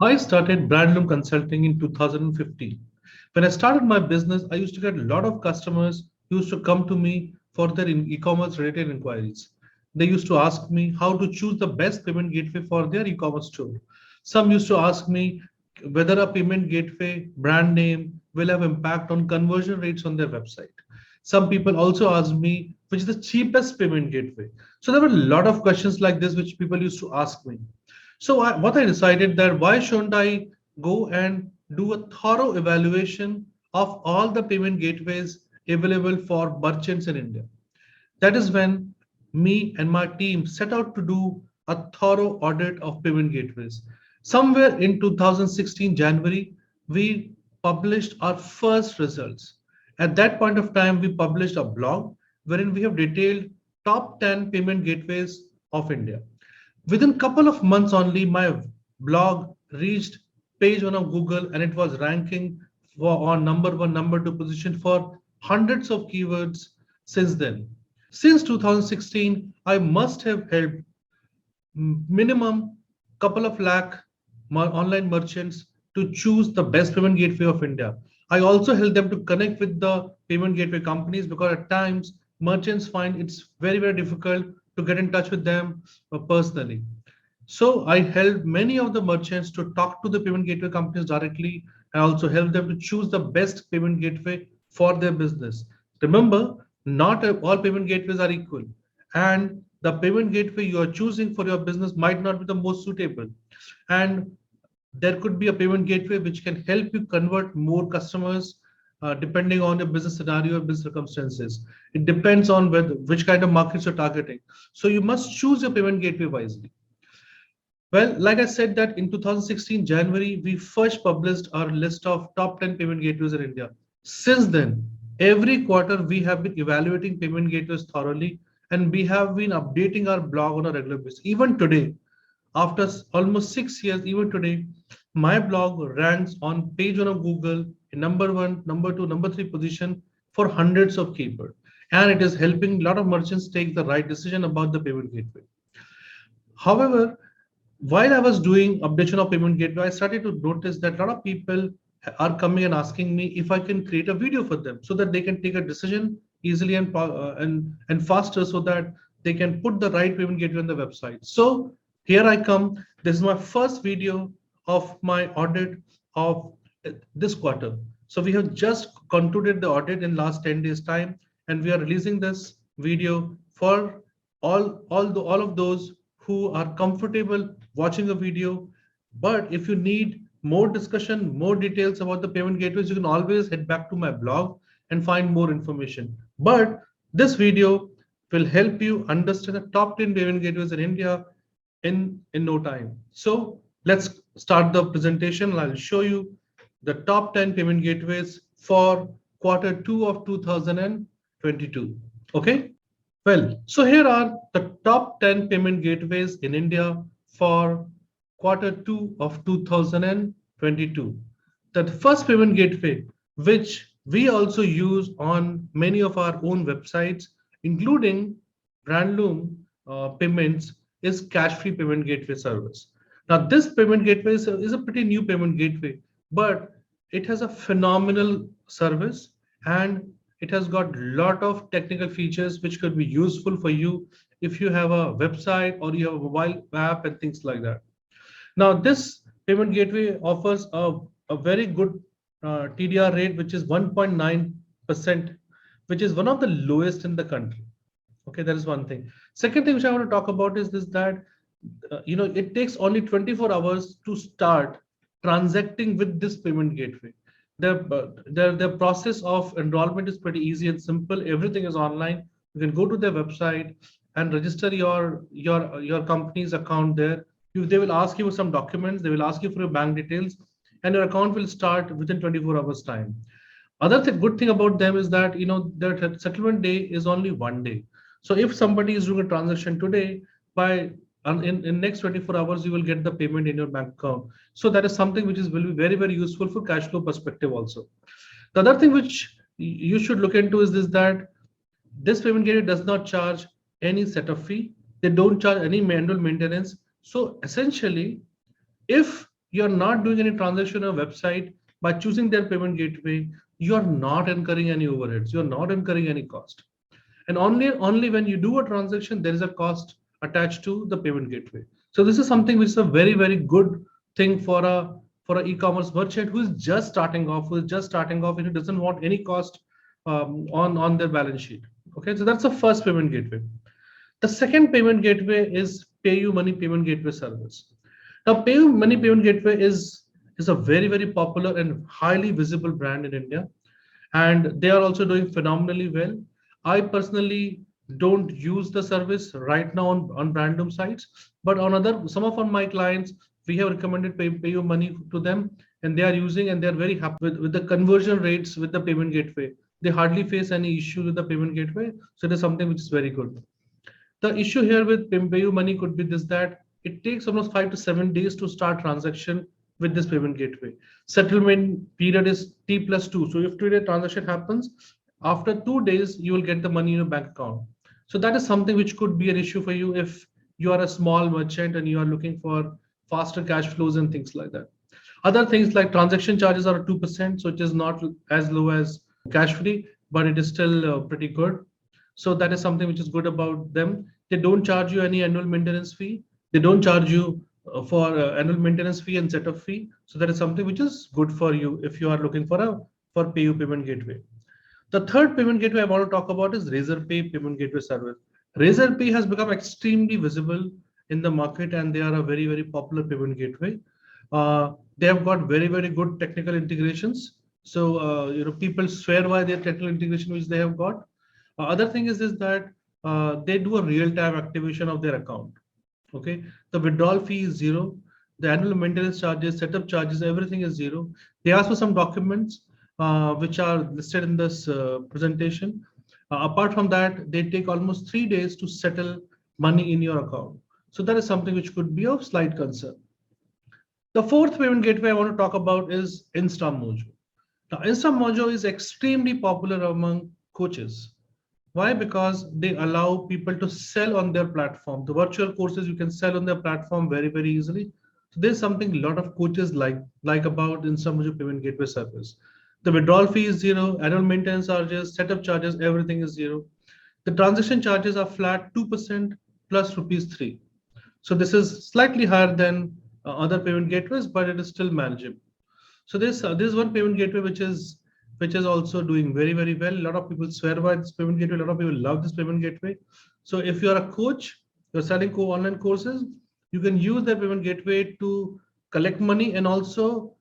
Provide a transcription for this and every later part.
I started Brandloom Consulting in 2015. When I started my business, I used to get a lot of customers who used to come to me for their e-commerce related inquiries. They used to ask me how to choose the best payment gateway for their e-commerce store. Some used to ask me whether a payment gateway brand name will have impact on conversion rates on their website. Some people also asked me which is the cheapest payment gateway. So there were a lot of questions like this which people used to ask me. So what I decided that why shouldn't I go and do a thorough evaluation of all the payment gateways available for merchants in India. That is when me and my team set out to do a thorough audit of payment gateways. Somewhere in 2016 January, we published our first results. At that point of time, we published a blog wherein we have detailed top 10 payment gateways of India. Within a couple of months only, my blog reached page one of Google and it was ranking for on number one, number two position for hundreds of keywords since then. Since 2016, I must have helped minimum couple of lakh online merchants to choose the best payment gateway of India. I also help them to connect with the payment gateway companies because at times merchants find it's very difficult to get in touch with them personally. So I help many of the merchants to talk to the payment gateway companies directly. I also help them to choose the best payment gateway for their business. Remember, not all payment gateways are equal, and the payment gateway you are choosing for your business might not be the most suitable. And there could be a payment gateway which can help you convert more customers depending on your business scenario or business circumstances. It depends on which kind of markets you're targeting. So you must choose your payment gateway wisely. Well, like I said that in 2016 January, we first published our list of top 10 payment gateways in India. Since then, every quarter we have been evaluating payment gateways thoroughly and we have been updating our blog on a regular basis. Even today, after almost 6 years, even today, my blog ranks on page one of Google in number one, number two, number three position for hundreds of keywords. And it is helping a lot of merchants take the right decision about the payment gateway. However, while I was doing updation of payment gateway, I started to notice that a lot of people are coming and asking me if I can create a video for them so that they can take a decision easily and faster so that they can put the right payment gateway on the website. So here I come. This is my first video of my audit of this quarter. So we have just concluded the audit in last 10 days time, and we are releasing this video for all of those who are comfortable watching a video. But if you need more discussion, more details about the payment gateways, you can always head back to my blog and find more information. But this video will help you understand the top 10 payment gateways in India in no time. So let's start the presentation. I'll show you the top 10 payment gateways for quarter 2 of 2022. Okay. Well, so here are the top 10 payment gateways in India for quarter 2 of 2022. The first payment gateway, which we also use on many of our own websites, including Brandloom payments, is Cashfree Payment Gateway service. Now, this payment gateway is a pretty new payment gateway, but it has a phenomenal service and it has got a lot of technical features which could be useful for you if you have a website or you have a mobile app and things like that. Now, this payment gateway offers a very good TDR rate, which is 1.9%, which is one of the lowest in the country. Okay, that is one thing. Second thing which I want to talk about is this that it takes only 24 hours to start transacting with this payment gateway. The process of enrollment is pretty easy and simple. Everything is online. You can go to their website and register your company's account there. They will ask you for some documents. They will ask you for your bank details, and your account will start within 24 hours time. Good thing about them is that their settlement day is only 1 day. So if somebody is doing a transaction today, in next 24 hours you will get the payment in your bank account. So that is something which will be very useful for cash flow perspective also. The other thing which you should look into is that this payment gateway does not charge any setup fee. They don't charge any manual maintenance. So essentially, if You're not doing any transaction on a website. By choosing their payment gateway, you're not incurring any overheads. You're not incurring any cost. And only when you do a transaction, there is a cost attached to the payment gateway. So this is something which is a very good thing for a e-commerce merchant who is just starting off, and who doesn't want any cost on their balance sheet. Okay, so that's the first payment gateway. The second payment gateway is PayUmoney Payment Gateway service. Now, PayUmoney Payment Gateway is a very popular and highly visible brand in India, and they are also doing phenomenally well. I personally don't use the service right now on random sites, but on other some of my clients, we have recommended PayUmoney to them, and they are using, and they are very happy with the conversion rates with the payment gateway. They hardly face any issue with the payment gateway, so it is something which is very good. The issue here with PayUmoney could be this, that it takes almost 5 to 7 days to start transaction with this payment gateway. Settlement period is T+2. So if today transaction happens, after 2 days, you will get the money in your bank account. So that is something which could be an issue for you if you are a small merchant and you are looking for faster cash flows and things like that. Other things like transaction charges are 2%, so it is not as low as Cashfree, but it is still pretty good. So that is something which is good about them. They don't charge you any annual maintenance fee. They don't charge you for annual maintenance fee and setup fee. So that is something which is good for you if you are looking for PayU payment gateway. The third payment gateway I want to talk about is RazorPay payment gateway service. RazorPay has become extremely visible in the market, and they are a very popular payment gateway. They have got very good technical integrations. So people swear by their technical integration which they have got. Other thing is that they do a real-time activation of their account. Okay, the withdrawal fee is zero. The annual maintenance charges, setup charges, everything is zero. They ask for some documents which are listed in this presentation. Apart from that, they take almost 3 days to settle money in your account. So that is something which could be of slight concern. The fourth payment gateway I want to talk about is Mojo. Now, Mojo is extremely popular among coaches. Why? Because they allow people to sell on their platform. The virtual courses you can sell on their platform very easily. So there's something a lot of coaches like about Mojo payment gateway service. The withdrawal fee is zero, annual maintenance charges, setup charges, everything is zero. The transaction charges are flat 2% plus ₹3. So this is slightly higher than other payment gateways, but it is still manageable. So this one payment gateway which is also doing very well. A lot of people swear by this payment gateway. A lot of people love this payment gateway. So if you are a coach, you're selling online courses, you can use that payment gateway to collect money and also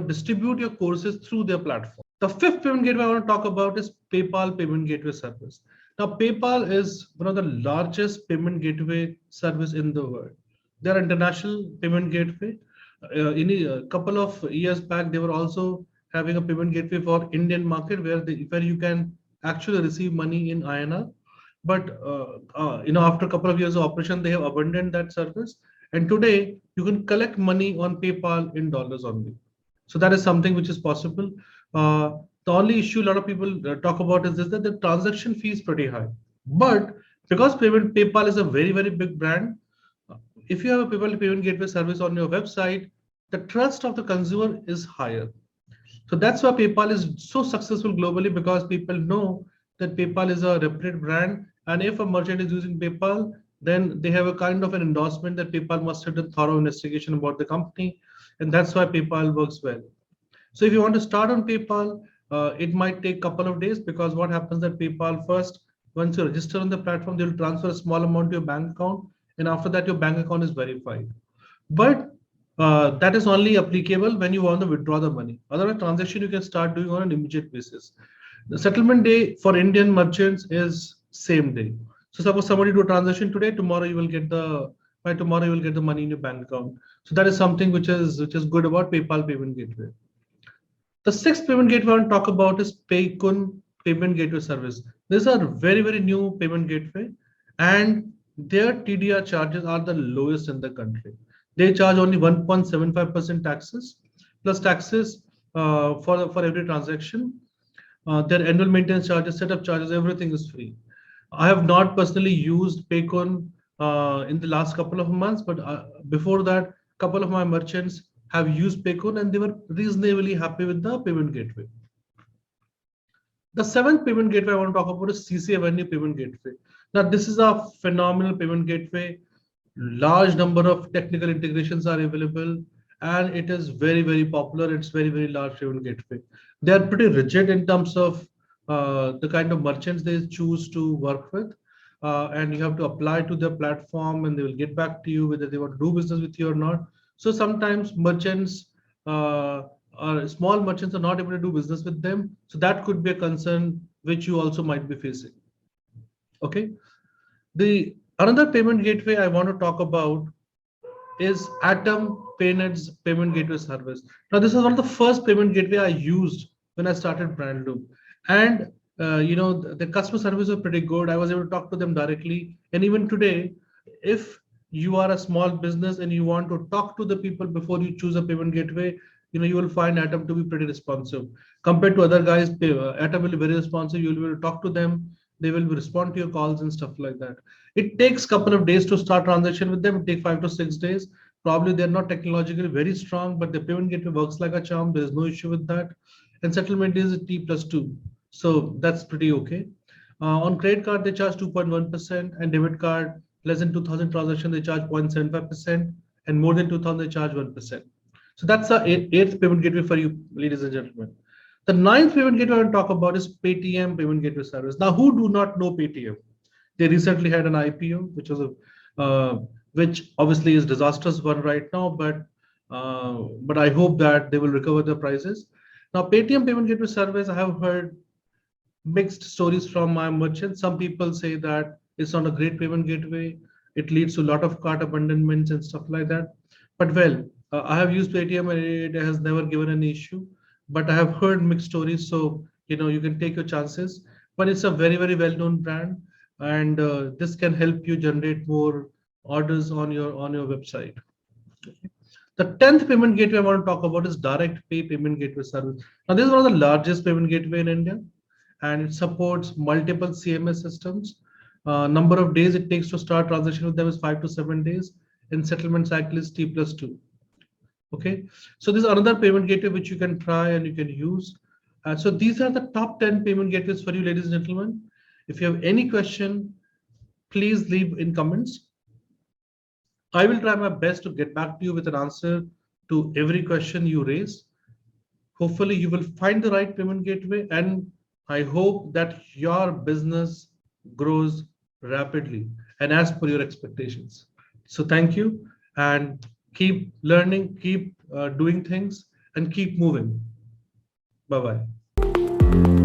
distribute your courses through their platform. The fifth payment gateway I want to talk about is PayPal payment gateway service. Now, PayPal is one of the largest payment gateway service in the world. They're an international payment gateway. In a couple of years back, they were also having a payment gateway for Indian market where you can actually receive money in INR. But after a couple of years of operation, they have abandoned that service. And today, you can collect money on PayPal in dollars only. So that is something which is possible. The only issue a lot of people talk about is that the transaction fee is pretty high. But because PayPal is a very big brand, if you have a PayPal payment gateway service on your website, the trust of the consumer is higher. So that's why PayPal is so successful globally, because people know that PayPal is a reputed brand. And if a merchant is using PayPal, then they have a kind of an endorsement that PayPal must have done thorough investigation about the company. And that's why PayPal works well. So if you want to start on PayPal, it might take a couple of days, because what happens that PayPal first, once you register on the platform, they will transfer a small amount to your bank account. And after that, your bank account is verified. But that is only applicable when you want to withdraw the money. Otherwise, transaction you can start doing on an immediate basis. The settlement day for Indian merchants is same day. So suppose somebody do a transaction today, tomorrow you will get the money in your bank account. So that is something which is good about PayPal payment gateway. The sixth payment gateway I want to talk about is Paycoon payment gateway service. These are very new payment gateway, and their TDR charges are the lowest in the country. They charge only 1.75% taxes plus taxes for every transaction. Their annual maintenance charges, setup charges, everything is free. I have not personally used Paycoon in the last couple of months, but before that, couple of my merchants have used Paycoon and they were reasonably happy with the payment gateway. The seventh payment gateway I want to talk about is CC Avenue Payment Gateway. Now, this is a phenomenal payment gateway. Large number of technical integrations are available, and it is very, very popular. It's very, very large payment gateway. They are pretty rigid in terms of the kind of merchants they choose to work with. And you have to apply to their platform and they will get back to you whether they want to do business with you or not. So sometimes merchants or small merchants are not able to do business with them. So that could be a concern which you also might be facing. Okay. The another payment gateway I want to talk about is AtomPay's payment gateway service. Now, this is one of the first payment gateway I used when I started Brandloom, and the customer service was pretty good. I was able to talk to them directly, and even today, if you are a small business and you want to talk to the people before you choose a payment gateway, you will find Atom to be pretty responsive compared to other guys. Atom will be very responsive. You'll be able to talk to them. They will respond to your calls and stuff like that. It takes a couple of days to start transaction with them. It takes 5 to 6 days. Probably they're not technologically very strong, but the payment gateway works like a charm. There is no issue with that. And settlement is T+2. So that's pretty okay. On credit card, they charge 2.1%, and debit card, less than 2,000 transactions, they charge 0.75%, and more than 2,000, they charge 1%. So that's the eighth payment gateway for you, ladies and gentlemen. The ninth payment gateway I want to talk about is Paytm payment gateway service. Now, who do not know Paytm? They recently had an IPO, which obviously is disastrous one right now, but I hope that they will recover their prices. Now, Paytm payment gateway service, I have heard mixed stories from my merchants. Some people say that it's not a great payment gateway. It leads to a lot of cart abandonments and stuff like that. But well, I have used Paytm and it has never given an issue. But I have heard mixed stories, so you can take your chances. But it's a very, very well-known brand, and this can help you generate more orders on your website. Okay. The 10th payment gateway I want to talk about is Direct Pay payment gateway service. Now, this is one of the largest payment gateway in India, and it supports multiple CMS systems. Number of days it takes to start transaction with them is 5 to 7 days, and settlement cycle is T+2. Okay, so this is another payment gateway which you can try and you can use. So these are the top 10 payment gateways for you, ladies and gentlemen. If you have any question, please leave in comments. I will try my best to get back to you with an answer to every question you raise. Hopefully you will find the right payment gateway, and I hope that your business grows rapidly and as per your expectations. So thank you, and keep learning, keep doing things, and keep moving. Bye-bye.